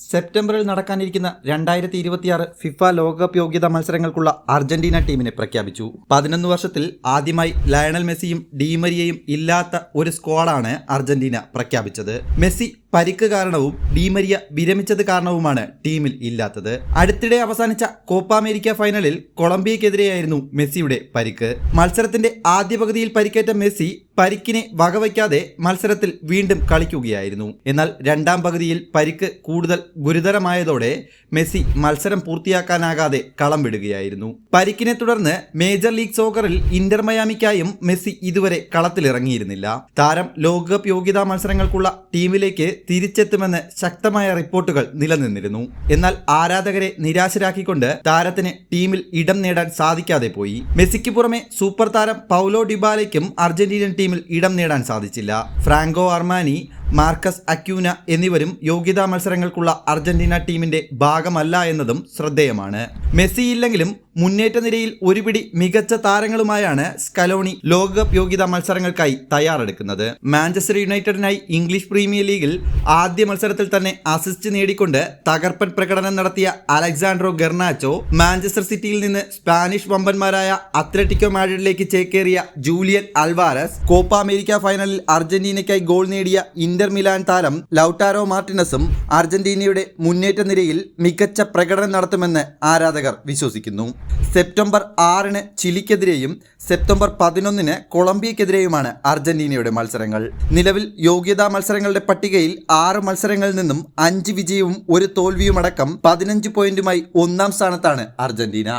സെപ്റ്റംബറിൽ നടക്കാനിരിക്കുന്ന 2026 ഫിഫ ലോകകപ്പ് യോഗ്യതാ മത്സരങ്ങൾക്കുള്ള അർജന്റീന ടീമിനെ പ്രഖ്യാപിച്ചു. 11 വർഷത്തിൽ ആദ്യമായി ലയണൽ മെസ്സിയും ഡീമരിയയും ഇല്ലാത്ത ഒരു സ്ക്വാഡാണ് അർജന്റീന പ്രഖ്യാപിച്ചത്. മെസ്സി പരിക്ക് കാരണവും ഡീമരിയ വിരമിച്ചത് കാരണവുമാണ് ടീമിൽ ഇല്ലാത്തത്. അടുത്തിടെ അവസാനിച്ച കോപ്പ അമേരിക്ക ഫൈനലിൽ കൊളംബിയക്കെതിരെയായിരുന്നു മെസ്സിയുടെ പരിക്ക്. മത്സരത്തിന്റെ ആദ്യ പകുതിയിൽ പരിക്കേറ്റ മെസ്സി പരിക്കിനെ വകവയ്ക്കാതെ മത്സരത്തിൽ വീണ്ടും കളിക്കുകയായിരുന്നു. എന്നാൽ രണ്ടാം പകുതിയിൽ പരിക്ക് കൂടുതൽ ഗുരുതരമായതോടെ മെസ്സി മത്സരം പൂർത്തിയാക്കാനാകാതെ കളം വിടുകയായിരുന്നു. പരിക്കിനെ തുടർന്ന് മേജർ ലീഗ് സോക്കറിൽ ഇന്റർ മയാമിക്കായും മെസ്സി ഇതുവരെ കളത്തിലിറങ്ങിയിരുന്നില്ല. താരം ലോകകപ്പ് യോഗ്യതാ മത്സരങ്ങൾക്കുള്ള ടീമിലേക്ക് തിരിച്ചെത്തുമെന്ന് ശക്തമായ റിപ്പോർട്ടുകൾ നിലനിന്നിരുന്നു. എന്നാൽ ആരാധകരെ നിരാശരാക്കിക്കൊണ്ട് താരത്തിന് ടീമിൽ ഇടം നേടാൻ സാധിക്കാതെ പോയി. മെസ്സിക്ക് പുറമെ സൂപ്പർ താരം പൗലോ ഡിബാലയ്ക്കും അർജന്റീനൻ ടീമിൽ ഇടം നേടാൻ സാധിച്ചില്ല. ഫ്രാങ്കോ അർമാനി, മാർക്കസ് അക്യൂന എന്നിവരും യോഗ്യതാ മത്സരങ്ങൾക്കുള്ള അർജന്റീന ടീമിന്റെ ഭാഗമല്ല എന്നതും ശ്രദ്ധേയമാണ്. മെസ്സി ഇല്ലെങ്കിലും മുന്നേറ്റ നിരയിൽ ഒരുപിടി മികച്ച താരങ്ങളുമായാണ് സ്കലോണി ലോകകപ്പ് യോഗ്യതാ മത്സരങ്ങൾക്കായി തയ്യാറെടുക്കുന്നത്. മാഞ്ചസ്റ്റർ യുണൈറ്റഡിനായി ഇംഗ്ലീഷ് പ്രീമിയർ ലീഗിൽ ആദ്യ മത്സരത്തിൽ തന്നെ അസിസ്റ്റ് നേടിക്കൊണ്ട് തകർപ്പൻ പ്രകടനം നടത്തിയ അലക്സാൻഡ്രോ ഗർനാച്ചോ, മാഞ്ചസ്റ്റർ സിറ്റിയിൽ നിന്ന് സ്പാനിഷ് വമ്പന്മാരായ അത്ലറ്റിക്കോ മാഡ്രിഡിലേക്ക് ചേക്കേറിയ ജൂലിയൻ അൽവാരസ്, കോപ്പ അമേരിക്ക ഫൈനലിൽ അർജന്റീനയ്ക്കായി ഗോൾ നേടിയ ഇന്റർ മിലാൻ താരം ലൗട്ടാരോ മാർട്ടിനസും അർജന്റീനയുടെ മുന്നേറ്റ നിരയിൽ മികച്ച പ്രകടനം നടത്തുമെന്ന് ആരാധകർ വിശ്വസിക്കുന്നു. സെപ്റ്റംബർ 6 ചിലിക്കെതിരെയും സെപ്റ്റംബർ 11 കൊളംബിയക്കെതിരെയുമാണ് അർജന്റീനയുടെ മത്സരങ്ങൾ. നിലവിൽ യോഗ്യതാ മത്സരങ്ങളുടെ പട്ടികയിൽ 6 മത്സരങ്ങളിൽ നിന്നും 5 വിജയവും 1 തോൽവിയുമടക്കം 15 പോയിന്റുമായി 1-ാം സ്ഥാനത്താണ് അർജന്റീന.